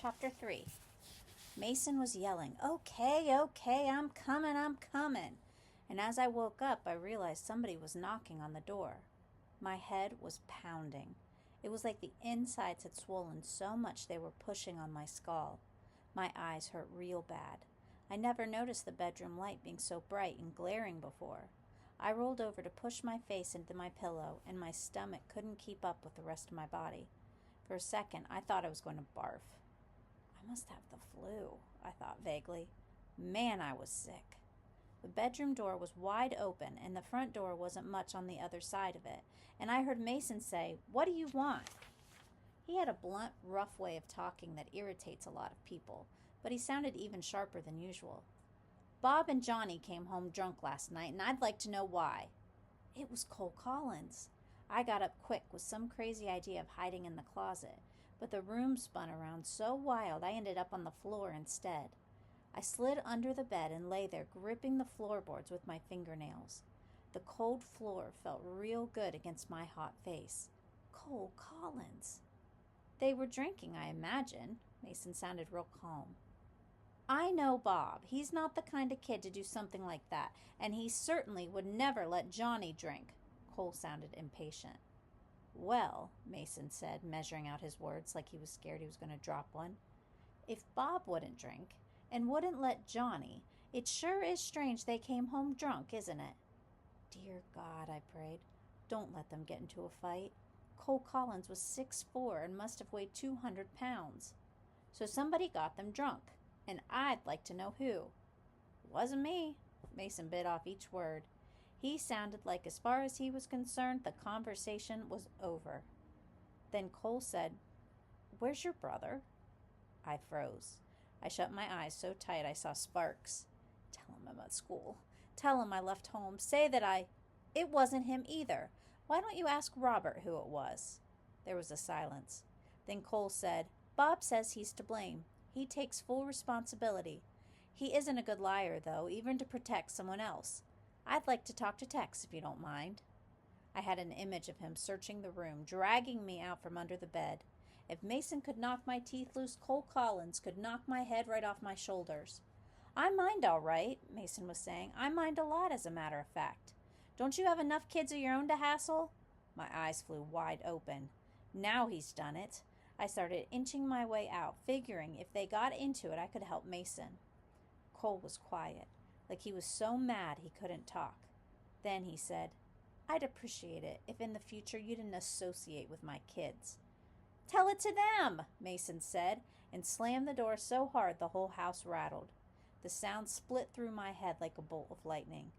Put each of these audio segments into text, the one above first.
Chapter 3. Mason was yelling, "Okay, okay, I'm coming, I'm coming." And as I woke up, I realized somebody was knocking on the door. My head was pounding. It was like the insides had swollen so much they were pushing on my skull. My eyes hurt real bad. I never noticed the bedroom light being so bright and glaring before. I rolled over to push my face into my pillow, and my stomach couldn't keep up with the rest of my body. For a second, I thought I was going to barf. I must have the flu, I thought vaguely. Man, I was sick. The bedroom door was wide open, and the front door wasn't much on the other side of it, and I heard Mason say, "What do you want?" He had a blunt, rough way of talking that irritates a lot of people, but he sounded even sharper than usual. "Bob and Johnny came home drunk last night, and I'd like to know why." It was Cole Collins. I got up quick with some crazy idea of hiding in the closet, but the room spun around so wild I ended up on the floor instead. I slid under the bed and lay there gripping the floorboards with my fingernails. The cold floor felt real good against my hot face. Cole Collins. They were drinking, I imagine. Mason sounded real calm. "I know Bob. He's not the kind of kid to do something like that, and he certainly would never let Johnny drink." Cole sounded impatient. "Well," Mason said, measuring out his words like he was scared he was going to drop one, "if Bob wouldn't drink and wouldn't let Johnny, it sure is strange they came home drunk, isn't it?" "Dear God," I prayed, "don't let them get into a fight." Cole Collins was 6'4" and must have weighed 200 pounds. "So somebody got them drunk, and I'd like to know who." "Wasn't me." Mason bit off each word. He sounded like, as far as he was concerned, the conversation was over. Then Cole said, "Where's your brother?" I froze. I shut my eyes so tight I saw sparks. "Tell him I'm at school. Tell him I left home. Say that It wasn't him either. Why don't you ask Robert who it was?" There was a silence. Then Cole said, "Bob says he's to blame. He takes full responsibility. He isn't a good liar, though, even to protect someone else. I'd like to talk to Tex, if you don't mind." I had an image of him searching the room, dragging me out from under the bed. If Mason could knock my teeth loose, Cole Collins could knock my head right off my shoulders. "I mind all right," Mason was saying. "I mind a lot, as a matter of fact. Don't you have enough kids of your own to hassle?" My eyes flew wide open. Now he's done it. I started inching my way out, figuring if they got into it, I could help Mason. Cole was quiet, like he was so mad he couldn't talk. Then he said, "I'd appreciate it if in the future you didn't associate with my kids." "Tell it to them," Mason said, and slammed the door so hard the whole house rattled. The sound split through my head like a bolt of lightning.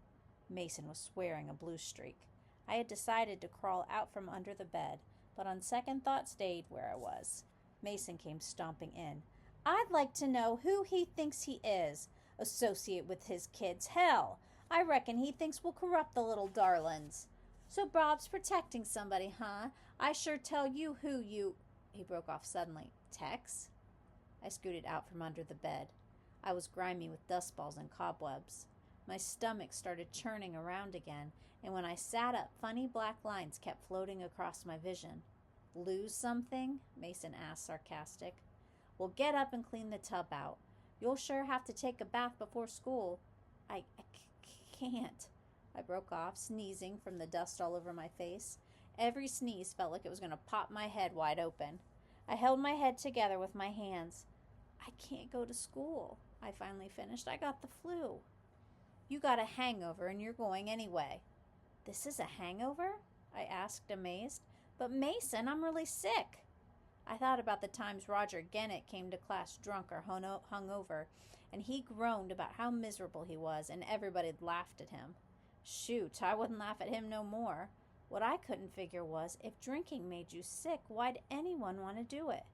Mason was swearing a blue streak. I had decided to crawl out from under the bed, but on second thought stayed where I was. Mason came stomping in. "I'd like to know who he thinks he is. Associate with his kids. Hell, I reckon he thinks we'll corrupt the little darlings. So Bob's protecting somebody, huh? I sure tell you who you—" He broke off suddenly. "Tex?" I scooted out from under the bed. I was grimy with dust balls and cobwebs. My stomach started churning around again, and when I sat up, funny black lines kept floating across my vision. "Lose something?" Mason asked, sarcastic. "Well, get up and clean the tub out. You'll sure have to take a bath before school." I can't." I broke off, sneezing from the dust all over my face. Every sneeze felt like it was going to pop my head wide open. I held my head together with my hands. "I can't go to school," I finally finished. "I got the flu." "You got a hangover and you're going anyway." "This is a hangover?" I asked, amazed. "But Mason, I'm really sick." I thought about the times Roger Gennett came to class drunk or hungover, and he groaned about how miserable he was, and everybody laughed at him. Shoot, I wouldn't laugh at him no more. What I couldn't figure was, if drinking made you sick, why'd anyone want to do it?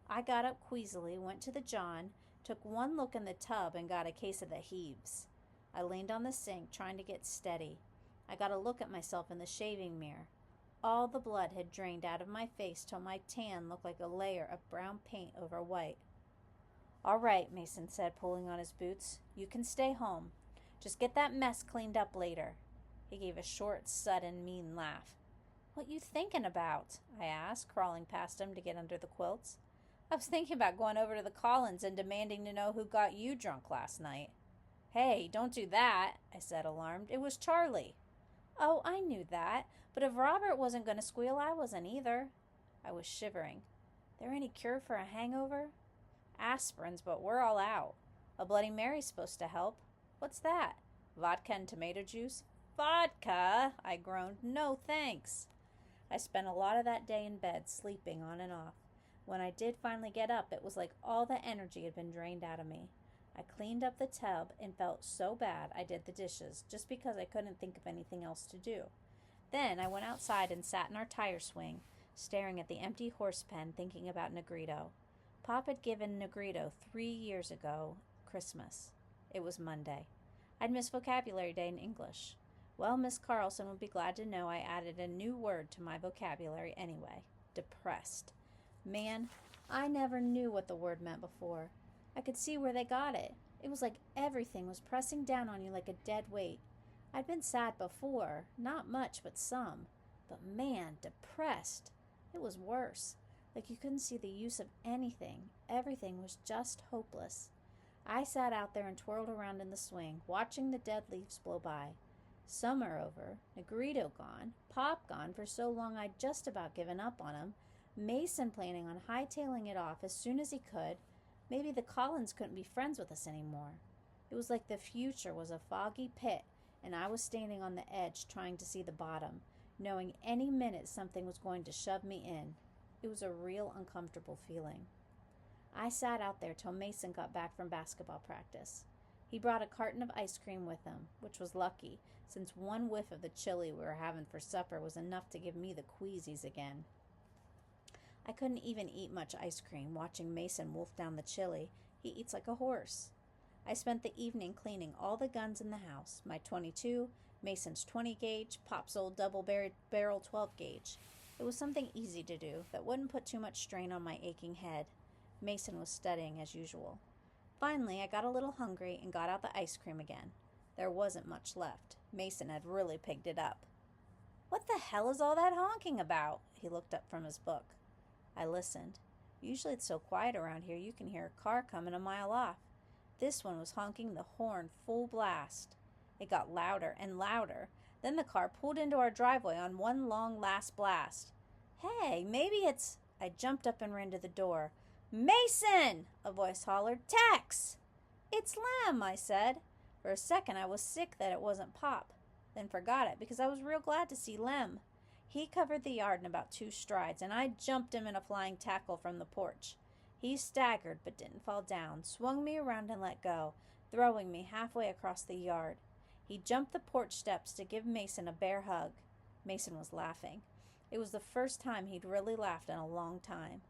I got up queasily, went to the John, took one look in the tub, and got a case of the heaves. I leaned on the sink, trying to get steady. I got a look at myself in the shaving mirror. All the blood had drained out of my face till my tan looked like a layer of brown paint over white. "All right," Mason said, pulling on his boots. "You can stay home. Just get that mess cleaned up later." He gave a short, sudden, mean laugh. "What you thinking about?" I asked, crawling past him to get under the quilts. I was thinking about going over to the Collins and demanding to know who got you drunk last night. Hey, don't do that, I said, alarmed. It was Charlie. Oh, I knew that, but if Robert wasn't going to squeal, I wasn't either. I was shivering. There any cure for a hangover? Aspirins, but we're all out. A Bloody Mary's supposed to help. What's that? Vodka and tomato juice? Vodka? I groaned. No, thanks. I spent a lot of that day in bed, sleeping on and off. When I did finally get up, it was like all the energy had been drained out of me. I cleaned up the tub and felt so bad I did the dishes, just because I couldn't think of anything else to do. Then I went outside and sat in our tire swing, staring at the empty horse pen, thinking about Negrito. Pop had given Negrito 3 years ago Christmas. It was Monday. I'd missed vocabulary day in English. Well, Miss Carlson would be glad to know I added a new word to my vocabulary anyway. Depressed. Man, I never knew what the word meant before. I could see where they got it. It was like everything was pressing down on you like a dead weight. I'd been sad before, not much, but some. But man, depressed. It was worse. Like you couldn't see the use of anything. Everything was just hopeless. I sat out there and twirled around in the swing, watching the dead leaves blow by. Summer over, Negrito gone, Pop gone for so long I'd just about given up on him, Mason planning on hightailing it off as soon as he could. Maybe the Collins couldn't be friends with us anymore. It was like the future was a foggy pit, and I was standing on the edge trying to see the bottom, knowing any minute something was going to shove me in. It was a real uncomfortable feeling. I sat out there till Mason got back from basketball practice. He brought a carton of ice cream with him, which was lucky, since one whiff of the chili we were having for supper was enough to give me the queasies again. I couldn't even eat much ice cream, watching Mason wolf down the chili. He eats like a horse. I spent the evening cleaning all the guns in the house, my .22, Mason's 20 gauge, Pop's old double-barrel 12 gauge. It was something easy to do that wouldn't put too much strain on my aching head. Mason was studying as usual. Finally, I got a little hungry and got out the ice cream again. There wasn't much left. Mason had really picked it up. What the hell is all that honking about? He looked up from his book. I listened. Usually it's so quiet around here you can hear a car coming a mile off. This one was honking the horn full blast. It got louder and louder. Then the car pulled into our driveway on one long last blast. Hey, maybe it's... I jumped up and ran to the door. Mason! A voice hollered. Tex! It's Lem, I said. For a second I was sick that it wasn't Pop, then forgot it because I was real glad to see Lem. He covered the yard in about 2 strides, and I jumped him in a flying tackle from the porch. He staggered but didn't fall down, swung me around and let go, throwing me halfway across the yard. He jumped the porch steps to give Mason a bear hug. Mason was laughing. It was the first time he'd really laughed in a long time.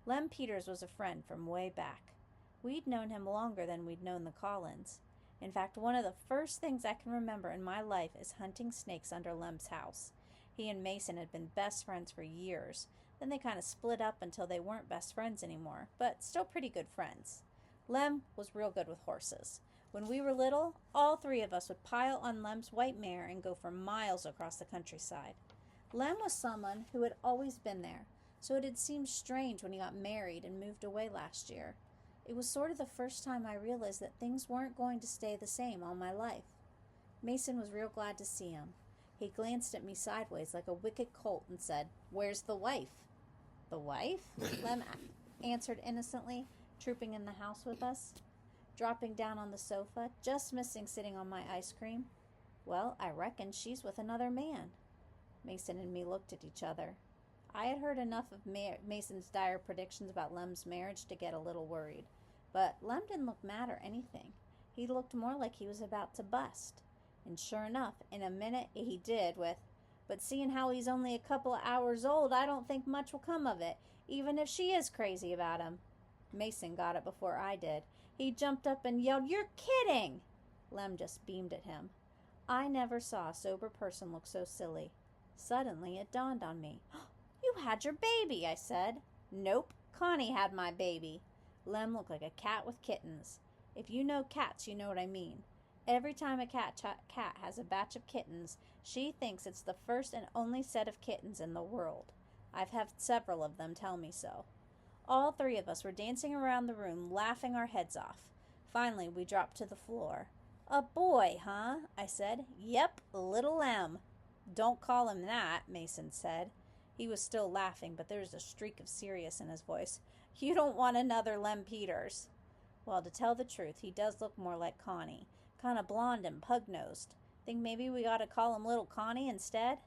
Lem Peters was a friend from way back. We'd known him longer than we'd known the Collins. In fact, one of the first things I can remember in my life is hunting snakes under Lem's house. He and Mason had been best friends for years. Then they kind of split up until they weren't best friends anymore, but still pretty good friends. Lem was real good with horses. When we were little, all 3 of us would pile on Lem's white mare and go for miles across the countryside. Lem was someone who had always been there, so it had seemed strange when he got married and moved away last year. It was sort of the first time I realized that things weren't going to stay the same all my life. Mason was real glad to see him. He glanced at me sideways like a wicked colt and said, "Where's the wife?" "The wife?" Lem answered innocently, trooping in the house with us. Dropping down on the sofa, just missing sitting on my ice cream. "Well, I reckon she's with another man." Mason and me looked at each other. I had heard enough of Mason's dire predictions about Lem's marriage to get a little worried. But Lem didn't look mad or anything. He looked more like he was about to bust. And sure enough, in a minute he did with, "But seeing how he's only a couple of hours old, I don't think much will come of it, even if she is crazy about him." Mason got it before I did. He jumped up and yelled, "You're kidding!" Lem just beamed at him. I never saw a sober person look so silly. Suddenly it dawned on me. "You had your baby," I said. "Nope, Connie had my baby." Lem looked like a cat with kittens. If you know cats, you know what I mean. Every time a cat has a batch of kittens, she thinks it's the first and only set of kittens in the world. I've had several of them tell me so. All three of us were dancing around the room, laughing our heads off. Finally, we dropped to the floor. "A boy, huh?" I said. "Yep, little Lem." "Don't call him that," Mason said. He was still laughing, but there was a streak of serious in his voice. "You don't want another Lem Peters." Well, to tell the truth, he does look more like Connie. Kind of blonde and pug-nosed. Think maybe we ought to call him Little Connie instead?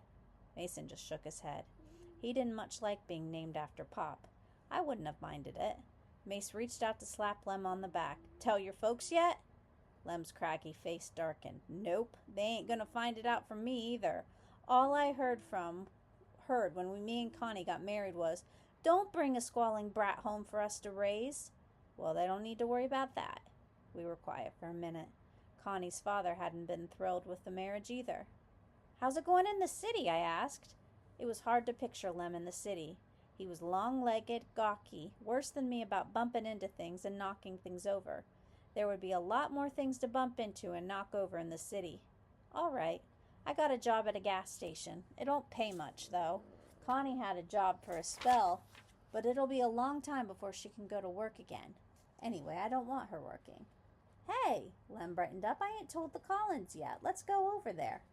Mason just shook his head. He didn't much like being named after Pop. I wouldn't have minded it. Mace reached out to slap Lem on the back. "Tell your folks yet?" Lem's craggy face darkened. "Nope, they ain't gonna find it out from me either. All I heard when me and Connie got married was, 'Don't bring a squalling brat home for us to raise.' Well, they don't need to worry about that." We were quiet for a minute. Connie's father hadn't been thrilled with the marriage either. "How's it going in the city?" I asked. It was hard to picture Lem in the city. He was long-legged, gawky, worse than me about bumping into things and knocking things over. There would be a lot more things to bump into and knock over in the city. "All right. I got a job at a gas station. It don't pay much, though. Connie had a job for a spell, but it'll be a long time before she can go to work again. Anyway, I don't want her working." "Hey," Lem brightened up, "I ain't told the Collins yet. Let's go over there."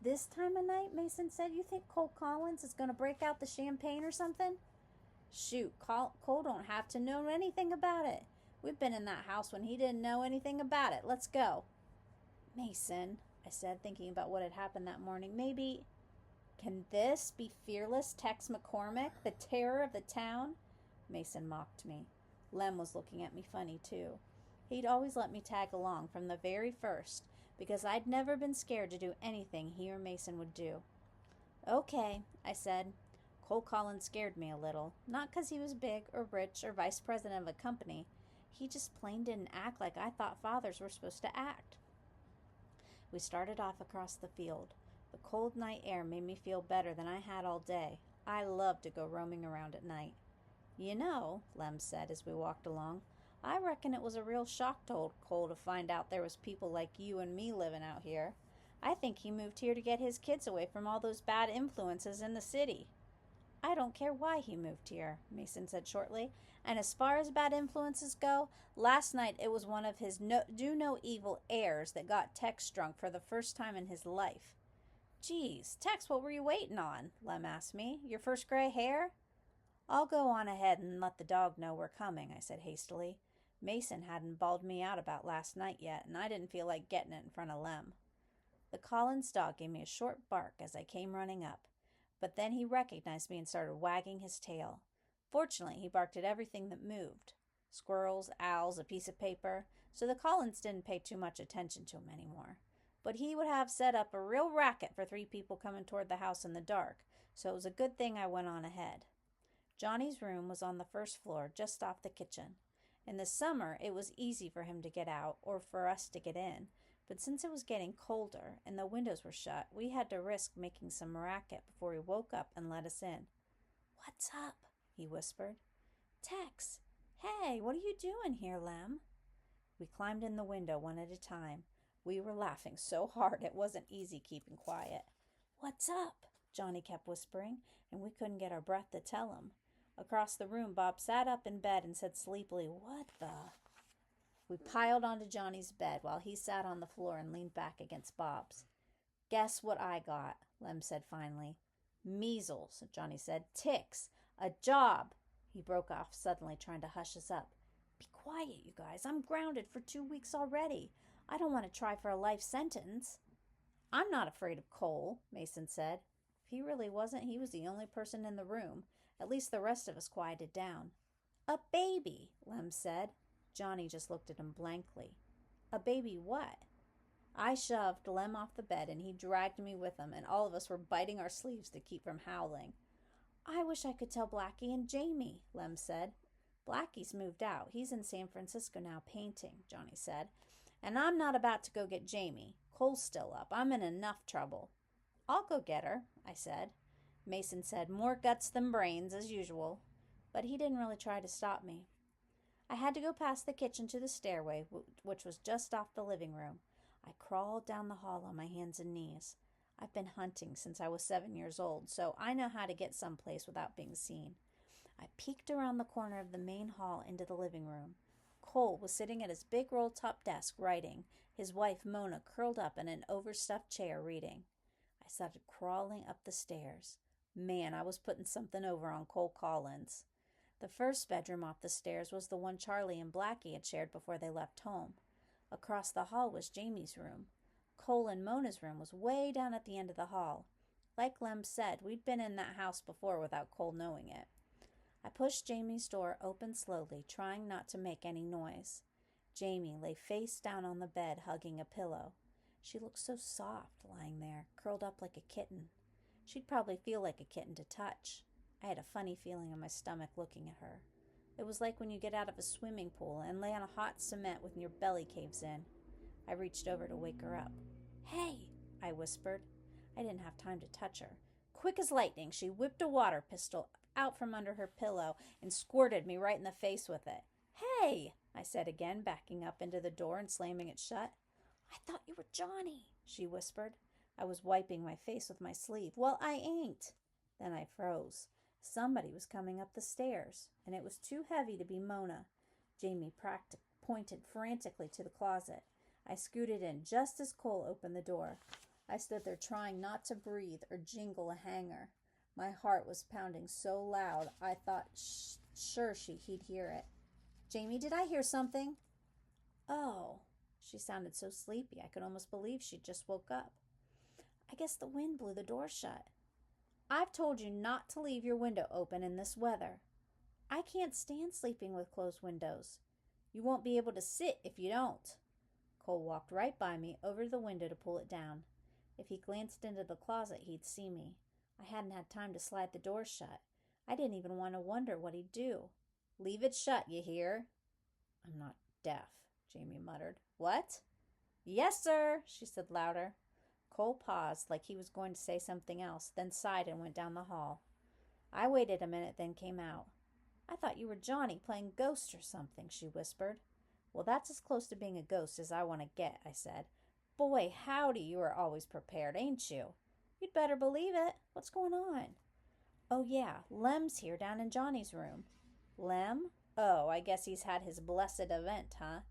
"This time of night," Mason said. "You think Cole Collins is going to break out the champagne or something?" "Shoot, Cole don't have to know anything about it. We've been in that house when he didn't know anything about it. Let's go." "Mason," I said, thinking about what had happened that morning, "maybe—" "Can this be fearless Tex McCormick, the terror of the town?" Mason mocked me. Lem was looking at me funny, too. He'd always let me tag along from the very first, because I'd never been scared to do anything he or Mason would do. "Okay," I said. Cole Collins scared me a little. Not 'cause he was big or rich or vice president of a company. He just plain didn't act like I thought fathers were supposed to act. We started off across the field. The cold night air made me feel better than I had all day. I love to go roaming around at night. "You know," Lem said as we walked along, "I reckon it was a real shock to old Cole to find out there was people like you and me living out here. I think he moved here to get his kids away from all those bad influences in the city." "I don't care why he moved here," Mason said shortly. "And as far as bad influences go, last night it was one of his do-no-evil heirs that got Tex drunk for the first time in his life." "Geez, Tex, what were you waiting on?" Lem asked me. "Your first gray hair?" "I'll go on ahead and let the dog know we're coming," I said hastily. Mason hadn't bawled me out about last night yet, and I didn't feel like getting it in front of Lem. The Collins dog gave me a short bark as I came running up, but then he recognized me and started wagging his tail. Fortunately, he barked at everything that moved. Squirrels, owls, a piece of paper, so the Collins didn't pay too much attention to him anymore. But he would have set up a real racket for 3 people coming toward the house in the dark, so it was a good thing I went on ahead. Johnny's room was on the first floor, just off the kitchen. In the summer, it was easy for him to get out, or for us to get in, but since it was getting colder and the windows were shut, we had to risk making some racket before he woke up and let us in. "What's up?" he whispered. "Tex! Hey, what are you doing here, Lem?" We climbed in the window one at a time. We were laughing so hard it wasn't easy keeping quiet. "What's up?" Johnny kept whispering, and we couldn't get our breath to tell him. Across the room, Bob sat up in bed and said sleepily, "What the—" We piled onto Johnny's bed while he sat on the floor and leaned back against Bob's. "Guess what I got," Lem said finally. "Measles," Johnny said. "Ticks. A job." He broke off suddenly, trying to hush us up. "Be quiet, you guys. I'm grounded for 2 weeks already. I don't want to try for a life sentence." "I'm not afraid of Cole," Mason said. If he really wasn't, he was the only person in the room. At least the rest of us quieted down. "A baby," Lem said. Johnny just looked at him blankly. "A baby what?" I shoved Lem off the bed, and he dragged me with him, and all of us were biting our sleeves to keep from howling. "I wish I could tell Blackie and Jamie," Lem said. "Blackie's moved out. He's in San Francisco now painting," Johnny said. "And I'm not about to go get Jamie. Cole's still up. I'm in enough trouble." "I'll go get her," I said. Mason said, "More guts than brains, as usual." But he didn't really try to stop me. I had to go past the kitchen to the stairway, which was just off the living room. I crawled down the hall on my hands and knees. I've been hunting since I was 7 years old, so I know how to get someplace without being seen. I peeked around the corner of the main hall into the living room. Cole was sitting at his big roll-top desk writing, his wife Mona curled up in an overstuffed chair reading. I started crawling up the stairs. Man, I was putting something over on Cole Collins. The first bedroom off the stairs was the one Charlie and Blackie had shared before they left home. Across the hall was Jamie's room. Cole and Mona's room was way down at the end of the hall. Like Lem said, we'd been in that house before without Cole knowing it. I pushed Jamie's door open slowly, trying not to make any noise. Jamie lay face down on the bed, hugging a pillow. She looked so soft, lying there, curled up like a kitten. She'd probably feel like a kitten to touch. I had a funny feeling in my stomach looking at her. It was like when you get out of a swimming pool and lay on a hot cement when your belly caves in. I reached over to wake her up. "Hey," I whispered. I didn't have time to touch her. Quick as lightning, she whipped a water pistol out from under her pillow and squirted me right in the face with it. "Hey," I said again, backing up into the door and slamming it shut. "I thought you were Johnny," she whispered. I was wiping my face with my sleeve. "Well, I ain't." Then I froze. Somebody was coming up the stairs, and it was too heavy to be Mona. Jamie pointed frantically to the closet. I scooted in just as Cole opened the door. I stood there trying not to breathe or jingle a hanger. My heart was pounding so loud I thought sure he'd hear it. "Jamie, did I hear something?" "Oh." She sounded so sleepy I could almost believe she'd just woke up. "I guess the wind blew the door shut." "I've told you not to leave your window open in this weather." "I can't stand sleeping with closed windows." "You won't be able to sit if you don't." Cole walked right by me over the window to pull it down. If he glanced into the closet, he'd see me. I hadn't had time to slide the door shut. I didn't even want to wonder what he'd do. "Leave it shut, you hear?" "I'm not deaf," Jamie muttered. "What?" "Yes, sir," she said louder. Cole paused like he was going to say something else, then sighed and went down the hall. I waited a minute, then came out. "I thought you were Johnny playing ghost or something," she whispered. "Well, that's as close to being a ghost as I want to get," I said. "Boy, howdy, you are always prepared, ain't you?" "You'd better believe it. What's going on?" "Oh, yeah, Lem's here down in Johnny's room." "Lem? Oh, I guess he's had his blessed event, huh?"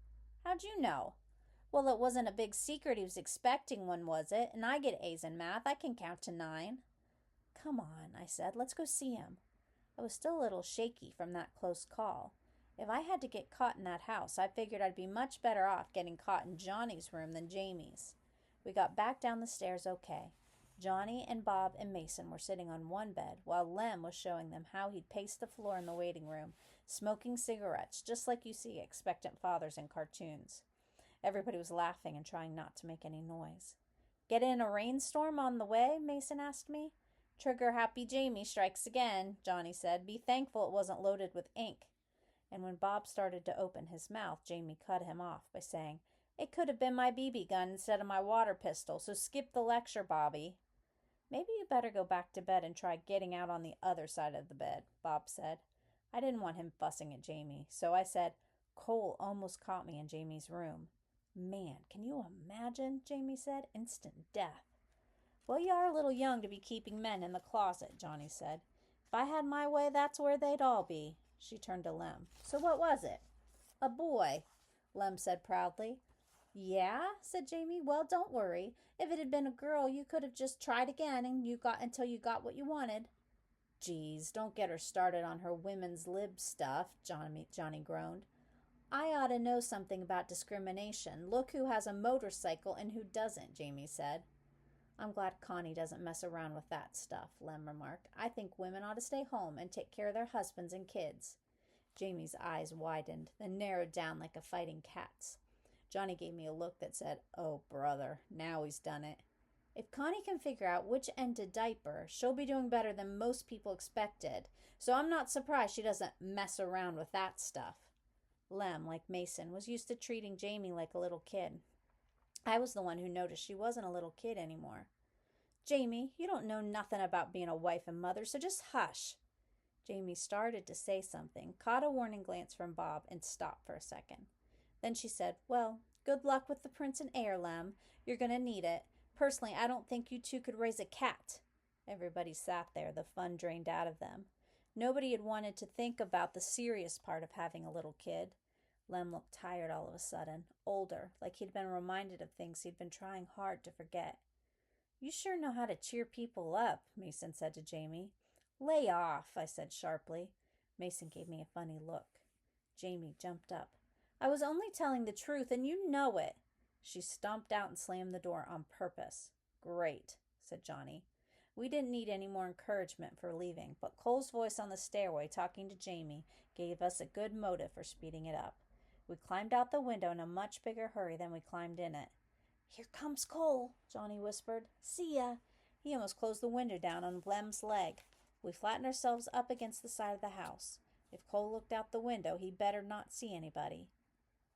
"How'd you know?" "Well, it wasn't a big secret he was expecting one, was it? And I get A's in math. I can count to 9. "Come on," I said. "Let's go see him." I was still a little shaky from that close call. If I had to get caught in that house, I figured I'd be much better off getting caught in Johnny's room than Jamie's. We got back down the stairs okay. Johnny and Bob and Mason were sitting on one bed, while Lem was showing them how he'd paced the floor in the waiting room, smoking cigarettes, just like you see expectant fathers in cartoons. Everybody was laughing and trying not to make any noise. "Get in a rainstorm on the way?" Mason asked me. "Trigger-happy Jamie strikes again," Johnny said. "Be thankful it wasn't loaded with ink." And when Bob started to open his mouth, Jamie cut him off by saying, "It could have been my BB gun instead of my water pistol, so skip the lecture, Bobby." "Maybe you better go back to bed and try getting out on the other side of the bed," Bob said. I didn't want him fussing at Jamie, so I said, "Cole almost caught me in Jamie's room." "Man, can you imagine?" Jamie said. "Instant death." "Well, you are a little young to be keeping men in the closet," Johnny said. "If I had my way, that's where they'd all be." She turned to Lem. "So what was it?" "A boy," Lem said proudly. "Yeah?" said Jamie. "Well, don't worry. If it had been a girl, you could have just tried again until you got what you wanted." "Geez, don't get her started on her women's lib stuff," Johnny groaned. "I ought to know something about discrimination. Look who has a motorcycle and who doesn't," Jamie said. "I'm glad Connie doesn't mess around with that stuff," Lem remarked. "I think women ought to stay home and take care of their husbands and kids." Jamie's eyes widened, then narrowed down like a fighting cat's. Johnny gave me a look that said, "Oh, brother, now he's done it." "If Connie can figure out which end to diaper, she'll be doing better than most people expected. So I'm not surprised she doesn't mess around with that stuff." Lem, like Mason, was used to treating Jamie like a little kid. I was the one who noticed she wasn't a little kid anymore. "Jamie, you don't know nothing about being a wife and mother, so just hush." Jamie started to say something, caught a warning glance from Bob, and stopped for a second. Then she said, "Well, good luck with the Prince and Heir, Lem. You're going to need it. Personally, I don't think you two could raise a cat." Everybody sat there, the fun drained out of them. Nobody had wanted to think about the serious part of having a little kid. Lem looked tired all of a sudden, older, like he'd been reminded of things he'd been trying hard to forget. "You sure know how to cheer people up," Mason said to Jamie. "Lay off," I said sharply. Mason gave me a funny look. Jamie jumped up. "I was only telling the truth, and you know it." She stomped out and slammed the door on purpose. "Great," said Johnny. We didn't need any more encouragement for leaving, but Cole's voice on the stairway talking to Jamie gave us a good motive for speeding it up. We climbed out the window in a much bigger hurry than we climbed in it. "Here comes Cole," Johnny whispered. "See ya." He almost closed the window down on Lem's leg. We flattened ourselves up against the side of the house. If Cole looked out the window, he'd better not see anybody.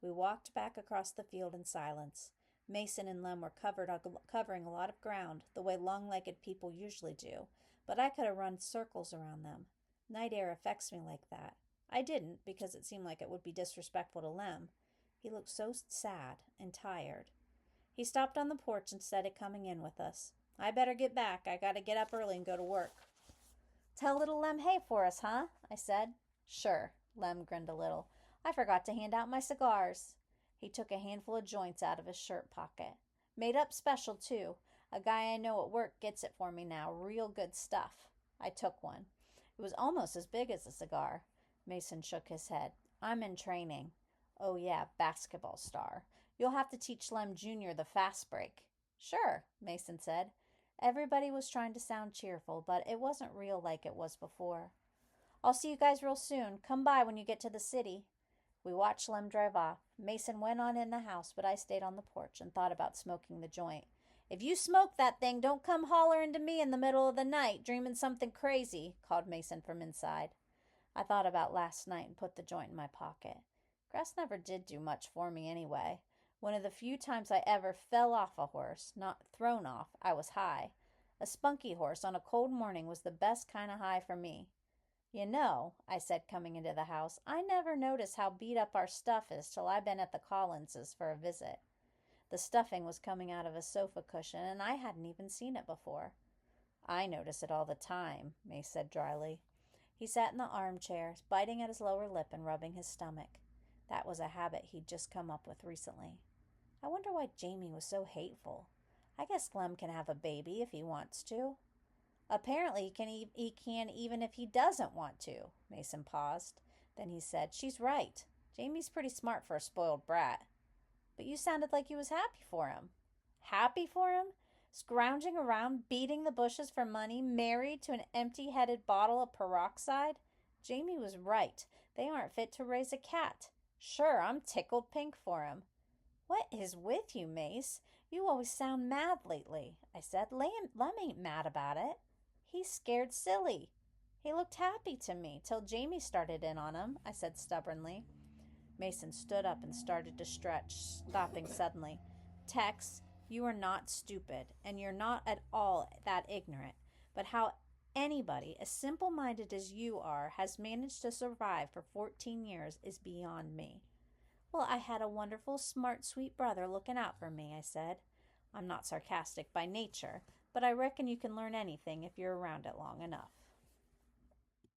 We walked back across the field in silence. Mason and Lem were covering a lot of ground, the way long-legged people usually do, but I could have run circles around them. Night air affects me like that. I didn't, because it seemed like it would be disrespectful to Lem. He looked so sad and tired. He stopped on the porch instead of coming in with us. "I better get back. I gotta get up early and go to work." "Tell little Lem hey for us, huh?" I said. "Sure." Lem grinned a little. "I forgot to hand out my cigars." He took a handful of joints out of his shirt pocket. "Made up special, too. A guy I know at work gets it for me now. Real good stuff." I took one. It was almost as big as a cigar. Mason shook his head. "I'm in training." "Oh, yeah, basketball star. You'll have to teach Lem Jr. the fast break." "Sure," Mason said. Everybody was trying to sound cheerful, but it wasn't real like it was before. "I'll see you guys real soon. Come by when you get to the city." We watched Lem drive off. Mason went on in the house, but I stayed on the porch and thought about smoking the joint. "If you smoke that thing, don't come hollering to me in the middle of the night, dreaming something crazy," called Mason from inside. I thought about last night and put the joint in my pocket. Grass never did do much for me anyway. One of the few times I ever fell off a horse, not thrown off, I was high. A spunky horse on a cold morning was the best kind of high for me. "You know," I said coming into the house, "I never noticed how beat up our stuff is till I've been at the Collinses for a visit." The stuffing was coming out of a sofa cushion, and I hadn't even seen it before. "I notice it all the time," May said dryly. He sat in the armchair, biting at his lower lip and rubbing his stomach. That was a habit he'd just come up with recently. I wonder why Jamie was so hateful. I guess Lem can have a baby if he wants to. "Apparently he can even if he doesn't want to." Mason paused. Then he said, "She's right. Jamie's pretty smart for a spoiled brat." "But you sounded like you was happy for him." "Happy for him? Scrounging around, beating the bushes for money, married to an empty-headed bottle of peroxide? Jamie was right. They aren't fit to raise a cat. Sure, I'm tickled pink for him." "What is with you, Mace? You always sound mad lately," I said. Lem ain't mad about it. He's scared silly. He looked happy to me till Jamie started in on him," I said stubbornly. Mason stood up and started to stretch, stopping suddenly. "Tex, you are not stupid, and you're not at all that ignorant. But how anybody as simple-minded as you are has managed to survive for 14 years is beyond me." "Well, I had a wonderful, smart, sweet brother looking out for me," I said. I'm not sarcastic by nature, but I reckon you can learn anything if you're around it long enough.